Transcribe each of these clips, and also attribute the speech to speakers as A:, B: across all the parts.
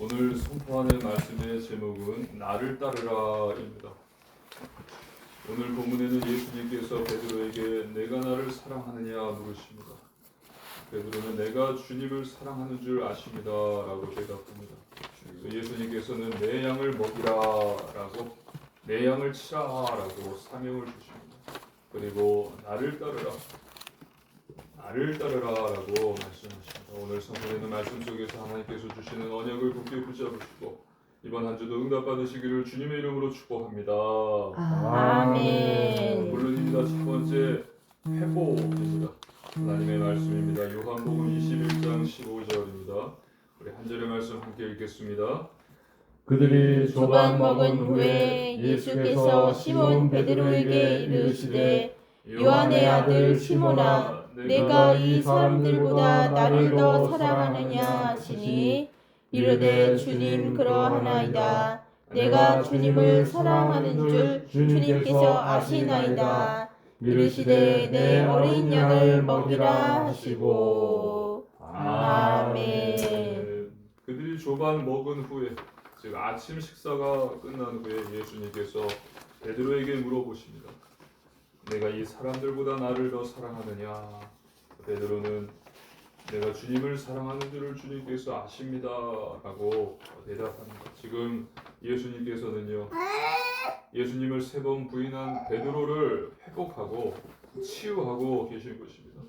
A: 오늘 선포하는 말씀의 제목은 나를 따르라입니다. 오늘 본문에는 예수님께서 베드로에게 내가 나를 사랑하느냐 물으십니다. 베드로는 내가 주님을 사랑하는 줄 아십니다 라고 대답합니다. 예수님께서는 내 양을 먹이라 라고, 내 양을 치라 라고 사명을 주십니다. 그리고 나를 따르라 라고 말씀하십니다. 오늘 성경에는 말씀 속에서 하나님께서 주시는 언약을 굳게 붙잡으시고 이번 한 주도 응답 받으시기를 주님의 이름으로 축복합니다.
B: 아멘.
A: 본론입니다. 첫 번째 회복입니다. 하나님의 말씀입니다. 요한복음 21장 15절입니다. 우리 한 절의 말씀 함께 읽겠습니다.
C: 그들이
B: 조반 먹은 후에 예수께서 시몬 베드로에게 이르시되 요한의 아들 시몬아 내가 이 사람들보다 나를 더 사랑하느냐 하시니 이르되 주님 그러하나이다. 내가 주님을 사랑하는 줄 주님께서 아시나이다. 이르시되 내 어린 양을 먹이라 하시고. 아멘.
A: 그들이 조반 먹은 후에, 즉 아침 식사가 끝난 후에 예수님께서 베드로에게 물어보십니다. 내가 이 사람들보다 나를 더 사랑하느냐? 베드로는 내가 주님을 사랑하는 줄을 주님께서 아십니다 라고 대답합니다. 지금 예수님께서는요, 예수님을 3번 부인한 베드로를 회복하고 치유하고 계신 것입니다.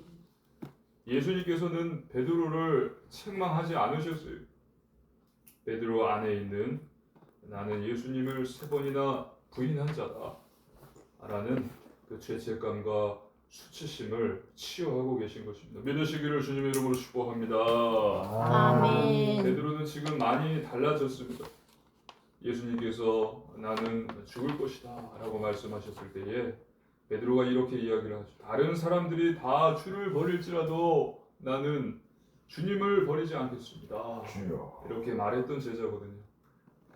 A: 예수님께서는 베드로를 책망하지 않으셨어요. 베드로 안에 있는 나는 예수님을 3번이나 부인한 자다 라는 그 죄책감과 수치심을 치유하고 계신 것입니다. 믿으시기를 주님의 이름으로 축복합니다.
B: 아멘.
A: 베드로는 지금 많이 달라졌습니다. 예수님께서 나는 죽을 것이다 라고 말씀하셨을 때에 베드로가 이렇게 이야기를 하죠. 다른 사람들이 다 주를 버릴지라도 나는 주님을 버리지 않겠습니다. 이렇게 말했던 제자거든요.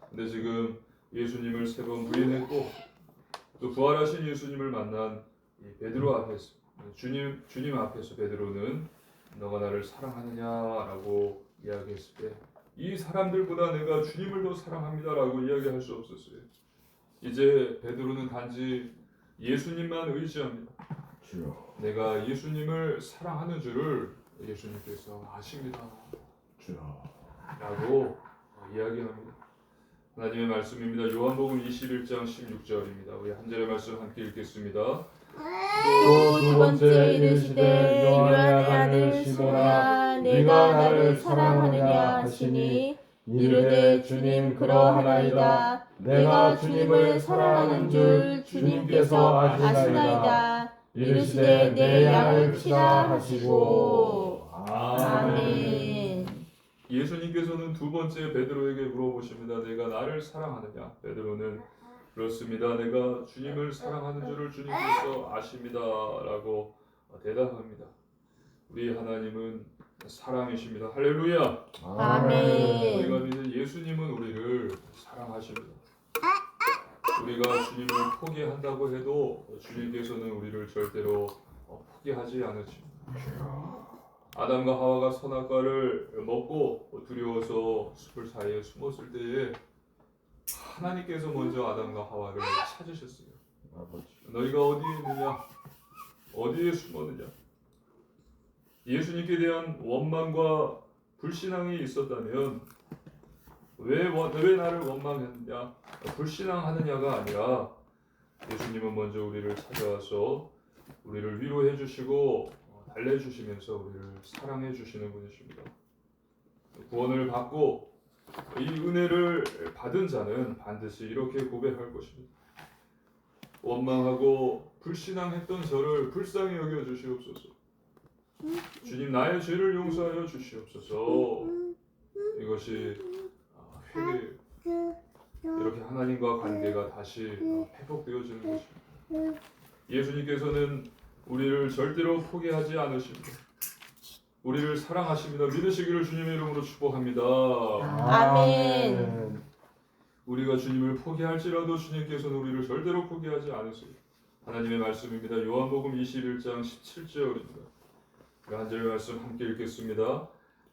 A: 근데 지금 예수님을 3번 부인했고 또 부활하신 예수님을 만난 이 베드로 앞에서 주님 앞에서 베드로는 너가 나를 사랑하느냐라고 이야기했을 때 이 사람들보다 내가 주님을 더 사랑합니다라고 이야기할 수 없었어요. 이제 베드로는 단지 예수님만 의지합니다. 내가 예수님을 사랑하는 줄을 예수님께서 아십니다. 라고 이야기합니다. 하나님의 말씀입니다. 요한복음 21장 16절입니다. 우리 한 절의 말씀 함께 읽겠습니다.
B: 또 두 번째 이르시되 요한의 아들 시몬아 내가 나를 사랑하느냐 하시니 이르되 주님 그러하나이다. 내가 주님을 사랑하는 줄 주님께서 아시나이다. 이르시되 내 양을 치라 하시고. 아멘.
A: 예수님께서는 두 번째 베드로에게 물어보십니다. 내가 나를 사랑하느냐? 베드로는 그렇습니다. 내가 주님을 사랑하는 줄을 주님께서 아십니다. 라고 대답합니다. 우리 하나님은 사랑이십니다. 할렐루야.
B: 아멘.
A: 우리가 믿는 예수님은 우리를 사랑하십니다. 우리가 주님을 포기한다고 해도 주님께서는 우리를 절대로 포기하지 않으십니다. 아담과 하와가 선악과를 먹고 두려워서 숲을 사이에 숨었을 때에 하나님께서 먼저 아담과 하와를 찾으셨어요. 너희가 어디에 있느냐? 어디에 숨었느냐? 예수님께 대한 원망과 불신앙이 있었다면 왜 나를 원망했느냐? 불신앙하느냐가 아니라 예수님은 먼저 우리를 찾아와서 우리를 위로해 주시고 달래주시면서 우리를 사랑해 주시는 분이십니다. 구원을 받고 이 은혜를 받은 자는 반드시 이렇게 고백할 것입니다. 원망하고 불신앙했던 저를 불쌍히 여겨 주시옵소서. 주님 나의 죄를 용서하여 주시옵소서. 이것이 회개, 이렇게 하나님과 관계가 다시 회복되어지는 것입니다. 예수님께서는 우리를 절대로 포기하지 않으십니다. 우리를 사랑하십니다. 믿으시기를 주님의 이름으로 축복합니다.
B: 아멘.
A: 우리가 주님을 포기할지라도 주님께서는 우리를 절대로 포기하지 않으세요. 하나님의 말씀입니다. 요한복음 21장 17절입니다. 한 절의 말씀 함께 읽겠습니다.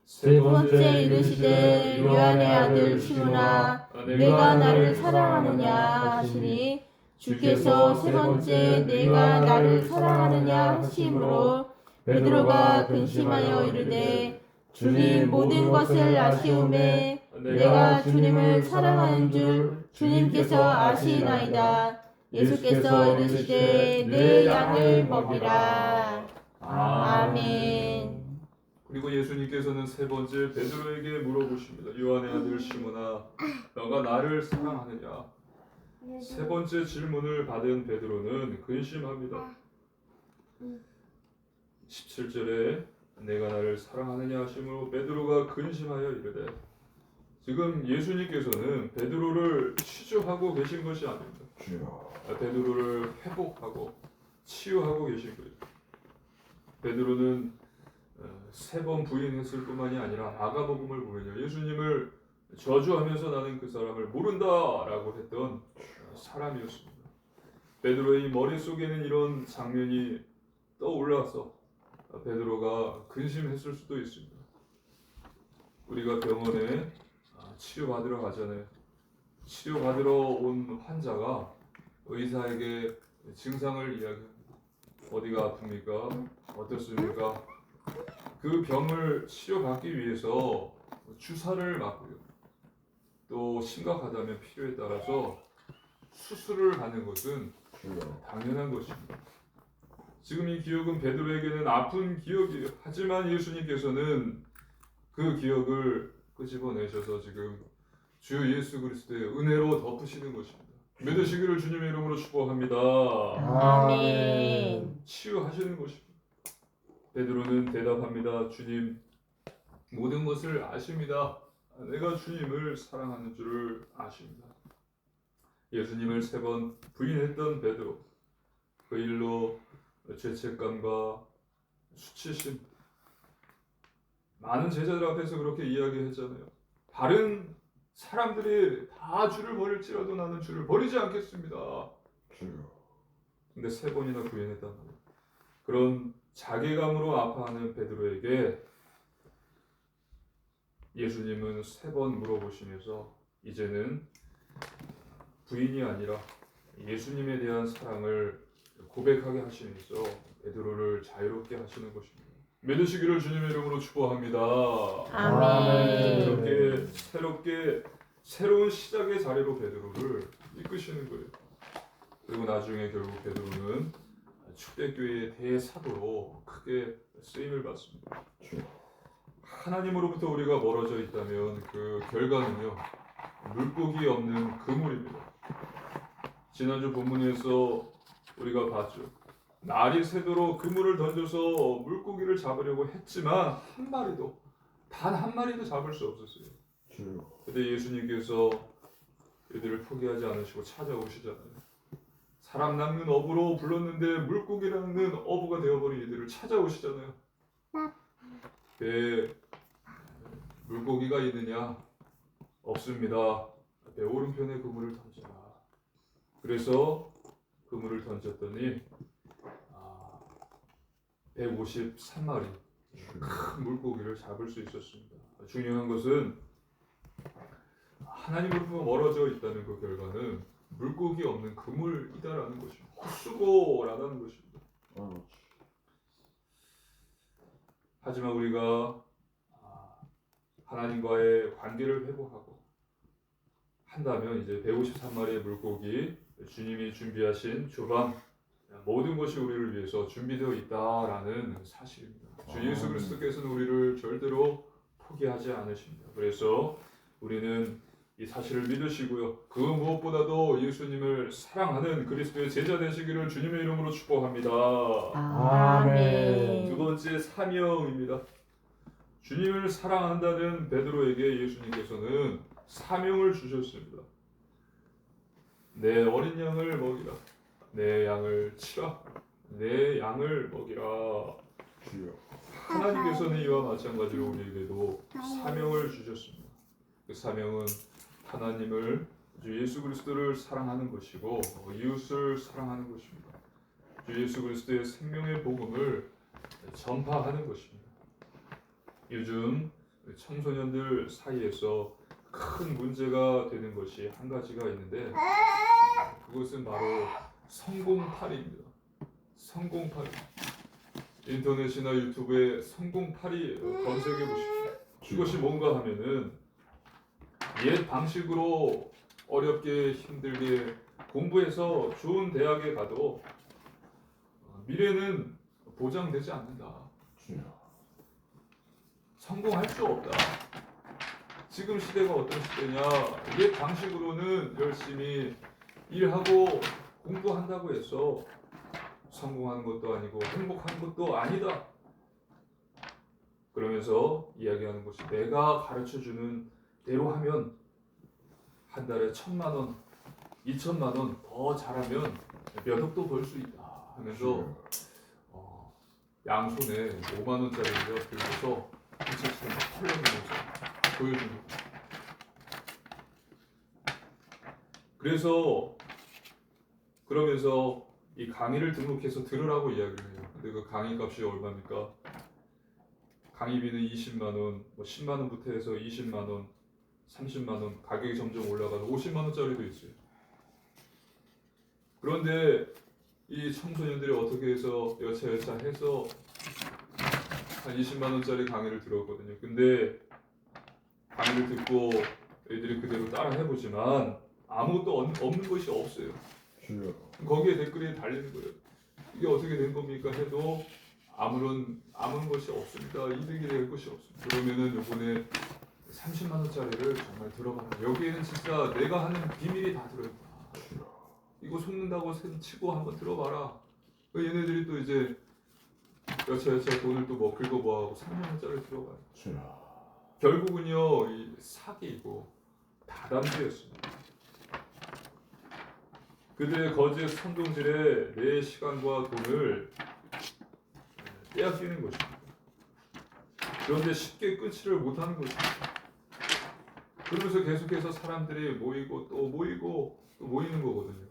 A: 세
B: 두 번째 이르시되 요한의 아들 시몬아 내가 나를 사랑하느냐 하시니 주께서 세 번째 내가 나를 사랑하느냐 하심으로 베드로가 근심하여 이르되 주님 모든 것을 아시오매 내가 주님을 사랑하는 줄 주님께서 아시나이다. 예수께서 이르시되 내 양을 먹이라. 아멘.
A: 그리고 예수님께서는 세 번째 베드로에게 물어보십니다. 요한의 아들 시몬아, 너가 나를 사랑하느냐? 세 번째 질문을 받은 베드로는 근심합니다. 17절에 내가 나를 사랑하느냐 하심으로 베드로가 근심하여 이르되, 지금 예수님께서는 베드로를 취조하고 계신 것이 아닙니다. 베드로를 회복하고 치유하고 계신 거예요. 베드로는 세 번 부인했을 뿐만이 아니라 마가복음을 보면요, 예수님을 저주하면서 나는 그 사람을 모른다라고 했던 사람이었습니다. 베드로의 머릿속에는 이런 장면이 떠올라서 베드로가 근심했을 수도 있습니다. 우리가 병원에 치료받으러 가잖아요. 치료받으러 온 환자가 의사에게 증상을 이야기합니다. 어디가 아픕니까? 어떻습니까? 그 병을 치료받기 위해서 주사를 맞고요. 또 심각하다면 필요에 따라서 수술을 하는 것은 당연한 것입니다. 지금 이 기억은 베드로에게는 아픈 기억이에요. 하지만 예수님께서는 그 기억을 끄집어내셔서 지금 주 예수 그리스도의 은혜로 덮으시는 것입니다. 믿으시기를 주님의 이름으로 축복합니다.
B: 아멘.
A: 치유하시는 것입니다. 베드로는 대답합니다. 주님, 모든 것을 아십니다. 내가 주님을 사랑하는 줄을 아십니다. 예수님을 세 번 부인했던 베드로, 그 일로 죄책감과 수치심, 많은 제자들 앞에서 그렇게 이야기했잖아요. 다른 사람들이 다 주를 버릴지라도 나는 주를 버리지 않겠습니다. 근데 세 번이나 부인했단 말이에요. 그런 자괴감으로 아파하는 베드로에게 예수님은 세 번 물어보시면서 이제는 부인이 아니라 예수님에 대한 사랑을 고백하게 하시면서 베드로를 자유롭게 하시는 것입니다. 믿으시기를 주님의 이름으로 축복합니다.
B: 아멘.
A: 이렇게 새롭게 새로운 시작의 자리로 베드로를 이끄시는 거예요. 그리고 나중에 결국 베드로는 축대교회의 대사도로 크게 쓰임을 받습니다. 하나님으로부터 우리가 멀어져 있다면 그 결과는요, 물고기 없는 그물입니다. 지난주 본문에서 우리가 봤죠. 날이 새도록 그물을 던져서 물고기를 잡으려고 했지만 단 한 마리도 잡을 수 없었어요. 그런데 예수님께서 이들을 포기하지 않으시고 찾아오시잖아요. 사람 낚는 어부로 불렀는데 물고기 낚는 어부가 되어버린 이들을 찾아오시잖아요. 배에 물고기가 있느냐? 없습니다. 배 오른편에 그물을 던져라. 그래서 그물을 던졌더니 153마리 큰 물고기를 잡을 수 있었습니다. 중요한 것은 하나님으로부터 멀어져 있다는 그 결과는 물고기 없는 그물이다라는 것입니다. 헛수고라는 것입니다. 하지만 우리가 하나님과의 관계를 회복하고 한다면 이제 153마리의 물고기, 주님이 준비하신 주방, 모든 것이 우리를 위해서 준비되어 있다라는 사실입니다. 주 예수 그리스도께서는 우리를 절대로 포기하지 않으십니다. 그래서 우리는 이 사실을 믿으시고요. 그 무엇보다도 예수님을 사랑하는 그리스도의 제자 되시기를 주님의 이름으로 축복합니다.
B: 아멘.
A: 두 번째 사명입니다. 주님을 사랑한다는 베드로에게 예수님께서는 사명을 주셨습니다. 내 어린 양을 먹이라. 내 양을 치라. 내 양을 먹이라. 하나님께서는 이와 마찬가지로 우리에게도 사명을 주셨습니다. 그 사명은 하나님을, 주 예수 그리스도를 사랑하는 것이고 이웃을 사랑하는 것입니다. 주 예수 그리스도의 생명의 복음을 전파하는 것입니다. 요즘 청소년들 사이에서 큰 문제가 되는 것이 한 가지가 있는데 그것은 바로 성공팔이입니다. 성공팔이. 인터넷이나 유튜브에 성공팔이 검색해 보십시오. 이것이 뭔가 하면은 옛 방식으로 어렵게 힘들게 공부해서 좋은 대학에 가도 미래는 보장되지 않는다. 성공할 수 없다. 지금 시대가 어떤 시대냐? 옛 방식으로는 열심히 일하고 공부한다고 해서 성공하는 것도 아니고 행복한 것도 아니다. 그러면서 이야기하는 것이 내가 가르쳐주는 대로 하면 한 달에 1,000만 원, 2,000만 원 더 잘하면 몇 억도 벌 수 있다 하면서 양손에 5만 원짜리를 들고서 부채처럼 털려놓으면서 보여줍니다. 그래서 그러면서 이 강의를 등록해서 들으라고 이야기를 해요. 근데 그 강의 값이 얼마입니까? 강의비는 20만 원, 뭐 10만 원부터 해서 20만 원, 30만 원, 가격이 점점 올라가서 50만 원짜리도 있어요. 그런데 이 청소년들이 어떻게 해서 여차여차 해서 한 20만 원짜리 강의를 들었거든요. 근데 강의를 듣고 애들이 그대로 따라 해보지만 아무것도 없는 것이 없어요. 거기에 댓글이 달리는 거예요. 이게 어떻게 된 겁니까? 해도 아무런 것이 없습니다. 이득이 될 것이 없습니다. 그러면은 요번에 30만 원짜리를 정말 들어봐라. 여기에는 진짜 내가 하는 비밀이 다 들어있다. 이거 속는다고 치고 한번 들어봐라. 얘네들이 또 이제 여차여차 돈을 또 뭐 긁어모아하고 3만 원짜리 들어가요. 결국은요 이 사기이고 다단죄였습니다. 그들의 거짓 선동질에 내 시간과 돈을 빼앗기는 것입니다. 그런데 쉽게 끊지를 못하는 것입니다. 그러면서 계속해서 사람들이 모이고 또 모이고 또 모이는 거거든요.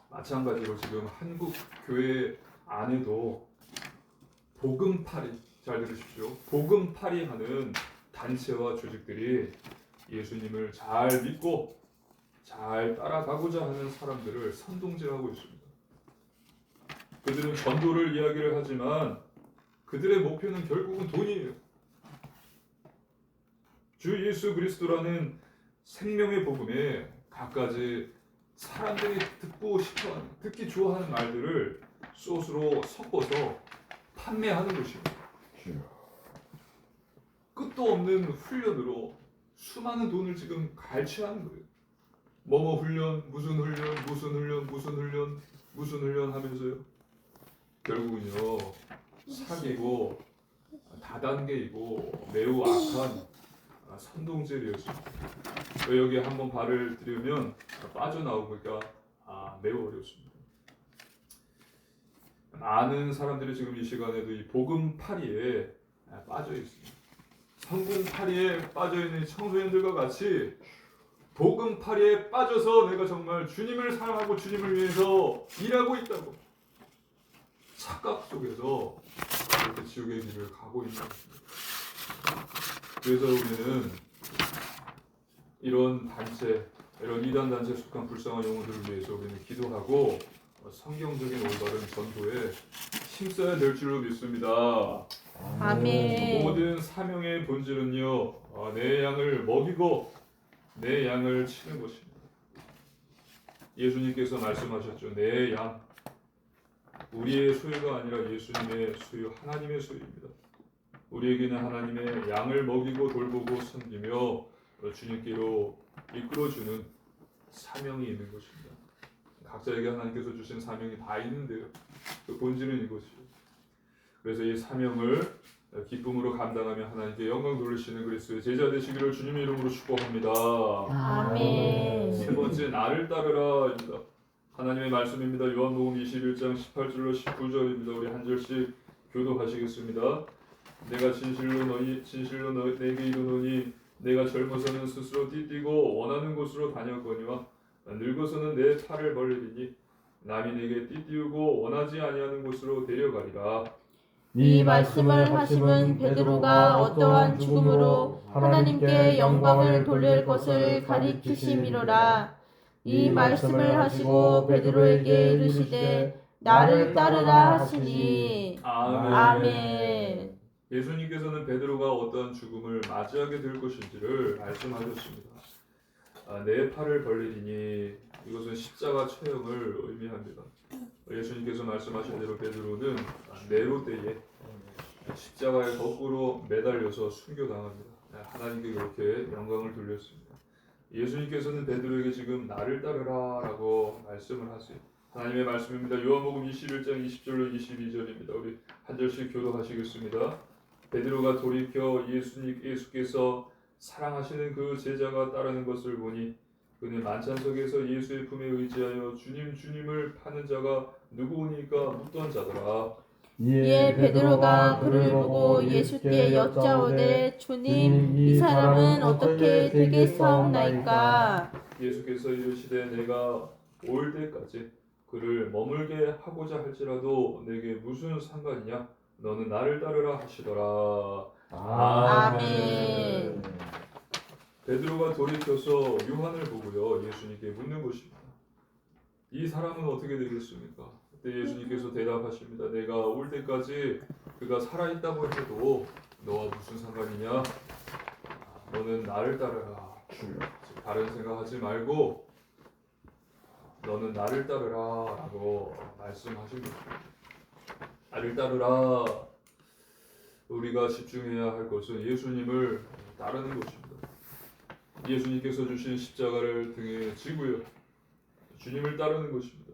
A: 마찬가지로 지금 한국 교회 안에도 복음파리, 잘 들으십시오. 복음파리 하는 단체와 조직들이 예수님을 잘 믿고 잘 따라가고자 하는 사람들을 선동질하고 있습니다. 그들은 전도를 이야기를 하지만 그들의 목표는 결국은 돈이에요. 주 예수 그리스도라는 생명의 복음에 갖가지 사람들이 듣기 좋아하는 말들을 소스로 섞어서 판매하는 것입니다. 끝도 없는 훈련으로 수많은 돈을 지금 갈취하는 거예요. 뭐뭐 훈련, 무슨 훈련, 무슨 훈련, 무슨 훈련, 무슨 훈련 하면서요. 결국은요 사기고 다단계이고 매우 악한 선동질이었습니다. 여기에 한번 발을 들이면 빠져나오기가 매우 어렵습니다. 많은 사람들이 지금 이 시간에도 이 복음파리에 빠져 있습니다. 성공파리에 빠져 있는 청소년들과 같이 복음파리에 빠져서 내가 정말 주님을 사랑하고 주님을 위해서 일하고 있다고 착각 속에서 이렇게 지옥의 길을 가고 있는 것입니다. 그래서 우리는 이런 단체, 이런 이단 단체에 속한 불쌍한 영혼들을 위해서 우리는 기도하고 성경적인 올바른 전도에 힘써야 될 줄로 믿습니다.
B: 아멘.
A: 모든 사명의 본질은요, 내 양을 먹이고 내 양을 치는 것입니다. 예수님께서 말씀하셨죠. 내 양, 우리의 소유가 아니라 예수님의 소유, 하나님의 소유입니다. 우리에게는 하나님의 양을 먹이고 돌보고 섬기며 주님께로 이끌어주는 사명이 있는 것입니다. 각자에게 하나님께서 주신 사명이 다 있는데요. 그 본질은 이것이죠. 그래서 이 사명을 기쁨으로 감당하며 하나님께 영광 돌리시는 그리스도의 제자 되시기를 주님의 이름으로 축복합니다.
B: 아멘.
A: 세 번째, 나를 따르라입니다. 하나님의 말씀입니다. 요한복음 21장 18절로 19절입니다. 우리 한 절씩 교독하시겠습니다. 내가 진실로 내게 이르노니 내가 젊어서는 스스로 띠뛰고 원하는 곳으로 다녔거니와 늙어서는 내 팔을 벌리리니 남이 내게 띠띠우고 원하지 아니하는 곳으로 데려가리라.
B: 이 말씀을 하심은 베드로가 어떠한 죽음으로 하나님께 영광을 돌릴 것을 가리키심이로라. 이 말씀을 하시고 베드로에게 이르시되 나를 따르라 하시니. 아멘.
A: 예수님께서는 베드로가 어떠한 죽음을 맞이하게 될 것인지를 말씀하셨습니다. 내 팔을 벌리리니 이것은 십자가 처형을 의미합니다. 예수님께서 말씀하신 대로 베드로는 네로 때에 십자가에 거꾸로 매달려서 순교당합니다. 하나님께 그렇게 영광을 돌렸습니다. 예수님께서는 베드로에게 지금 나를 따르라 라고 말씀을 하세요. 하나님의 말씀입니다. 요한복음 21장 20절로 22절입니다. 우리 한 절씩 교도하시겠습니다. 베드로가 돌이켜 예수께서 사랑하시는 그 제자가 따르는 것을 보니 그는 만찬석에서 예수의 품에 의지하여 주님을 파는 자가 누구오니까 묻던 자더라.
B: 이에 베드로가 그를 보고 예수께 여짜오되 주님 이 사람은 어떻게 되겠사옵나이까.
A: 예수께서 이르시되 내가 올 때까지 그를 머물게 하고자 할지라도 내게 무슨 상관이냐 너는 나를 따르라 하시더라.
B: 아멘.
A: 베드로가 돌이켜서 요한을 보고요 예수님께 묻는 것입니다. 이 사람은 어떻게 되겠습니까? 그때 예수님께서 대답하십니다. 내가 올 때까지 그가 살아있다고 해도 너와 무슨 상관이냐? 너는 나를 따르라. 다른 생각하지 말고 너는 나를 따르라 라고 말씀하신 것입니다. 나를 따르라. 우리가 집중해야 할 것은 예수님을 따르는 것입니다. 예수님께서 주신 십자가를 등에 지고요 주님을 따르는 것입니다.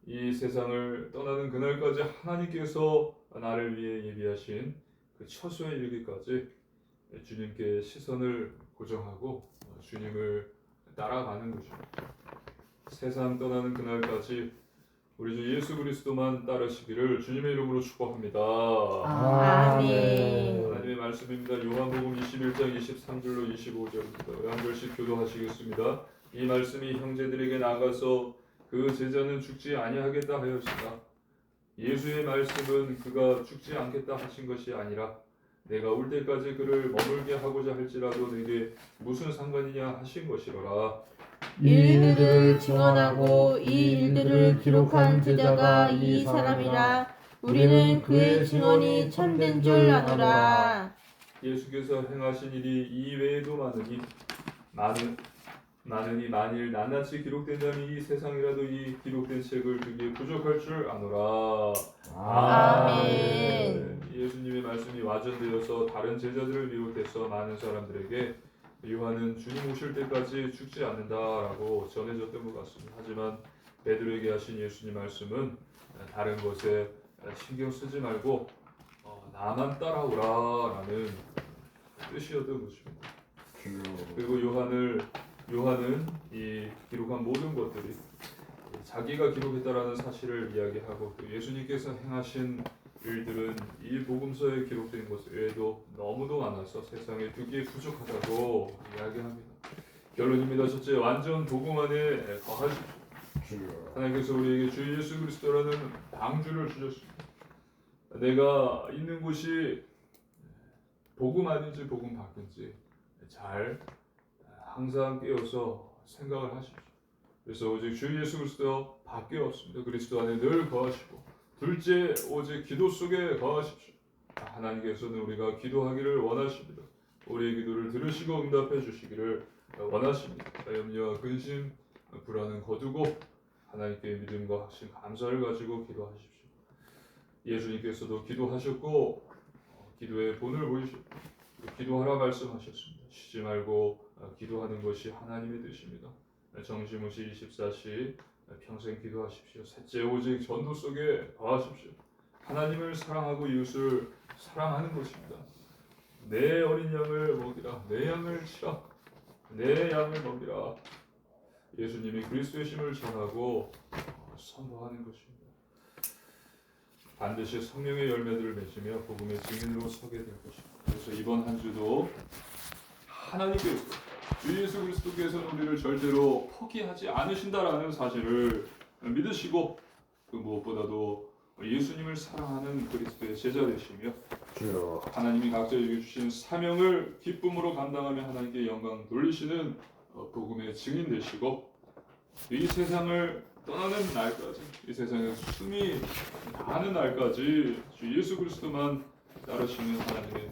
A: 이 세상을 떠나는 그날까지 하나님께서 나를 위해 예비하신 그 처소에 이르기까지 주님께 시선을 고정하고 주님을 따라가는 것입니다. 세상 떠나는 그날까지 우리 주 예수 그리스도만 따르시기를 주님의 이름으로 축복합니다.
B: 아멘.
A: 하나님의 말씀입니다. 요한복음 21장 23절로 25절입니다. 한 절씩 교도하시겠습니다. 이 말씀이 형제들에게 나가서 그 제자는 죽지 아니하겠다 하였으나 예수의 말씀은 그가 죽지 않겠다 하신 것이 아니라 내가 올 때까지 그를 머물게 하고자 할지라도 내게 무슨 상관이냐 하신 것이로라.
B: 이 일들을 증언하고 이 일들을 기록한 제자가 이 사람이라. 우리는 그의 증언이 참된 줄 아노라.
A: 예수께서 행하신 일이 이 외에도 많으니 만일 낱낱이 기록된다면 이 세상이라도 이 기록된 책을 두기에 부족할 줄 아노라.
B: 아멘.
A: 예수님의 말씀이 와전되어서 다른 제자들을 비롯해서 많은 사람들에게 요한은 주님 오실 때까지 죽지 않는다라고 전해졌던 것 같습니다. 하지만 베드로에게 하신 예수님 말씀은 다른 것에 신경 쓰지 말고 나만 따라오라라는 뜻이었던 것입니다. 그리고 요한은 이 기록한 모든 것들이 자기가 기록했다라는 사실을 이야기하고 또 예수님께서 행하신 일들은 이 복음서에 기록된 것 외에도 너무도 많아서 세상에 두기에 부족하다고 이야기합니다. 결론입니다. 첫째, 완전 복음 안에 거하십시오. 하나님께서 우리에게 주 예수 그리스도라는 방주를 주셨습니다. 내가 있는 곳이 복음 안인지 복음 밖인지 잘 항상 깨어서 생각을 하십시오. 그래서 오직 주 예수 그리스도 밖에 없습니다. 그리스도 안에 늘 거하시고 둘째, 오직 기도 속에 거하십시오. 하나님께서는 우리가 기도하기를 원하십니다. 우리의 기도를 들으시고 응답해 주시기를 원하십니다. 염려와 근심, 불안은 거두고 하나님께 믿음과 확신, 감사를 가지고 기도하십시오. 예수님께서도 기도하셨고 기도의 본을 보이셨고 기도하라 말씀하셨습니다. 쉬지 말고 기도하는 것이 하나님의 뜻입니다. 정시무시 24시 평생 기도하십시오. 셋째, 오직 전도 속에 거하십시오. 하나님을 사랑하고 이웃을 사랑하는 것입니다. 내 어린 양을 먹이라, 내 양을 치라, 내 양을 먹이라. 예수님이 그리스도의 심을 전하고 선포하는 것입니다. 반드시 성령의 열매들을 맺으며 복음의 증인으로 서게 될 것입니다. 그래서 이번 한 주도 하나님께서 주 예수 그리스도께서는 우리를 절대로 포기하지 않으신다라는 사실을 믿으시고 그 무엇보다도 예수님을 사랑하는 그리스도의 제자 되시며
C: 주여.
A: 하나님이 각자에게 주신 사명을 기쁨으로 감당하며 하나님께 영광 돌리시는 복음의 증인 되시고 이 세상을 떠나는 날까지 이 세상에 숨이 나는 날까지 주 예수 그리스도만 따르시는 하나님의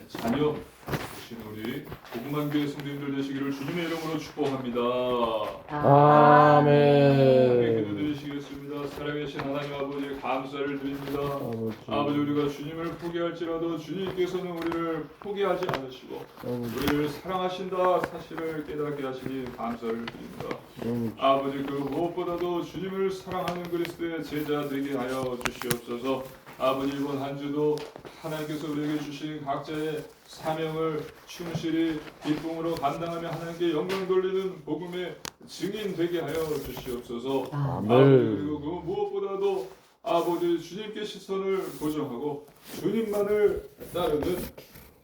A: 자녀 되신 우리 복음한 교회 성도님들 되시기를 주님의 이름으로 축복합니다. 함께
C: 아멘.
A: 기도드리시겠습니다. 살아계신 하나님 아버지에 감사를 드립니다. 아버지 우리가 주님을 포기할지라도 주님께서는 우리를 포기하지 않으시고 우리를 사랑하신다 사실을 깨닫게 하시니 감사를 드립니다. 아버지 그 무엇보다도 주님을 사랑하는 그리스도의 제자 되게 하여 주시옵소서. 아버지 이번 한 주도 하나님께서 우리에게 주신 각자의 사명을 충실히 기쁨으로 감당하며 하나님께 영광 돌리는 복음의 증인 되게 하여 주시옵소서.
C: 아멘.
A: 아버지 그리고 그 무엇보다도 아버지 주님께 시선을 고정하고 주님만을 따르는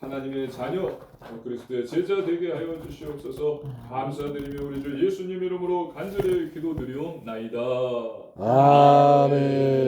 A: 하나님의 자녀 그리스도의 제자 되게 하여 주시옵소서. 감사드리며 우리 주 예수님 이름으로 간절히 기도드리옵나이다.
C: 아멘.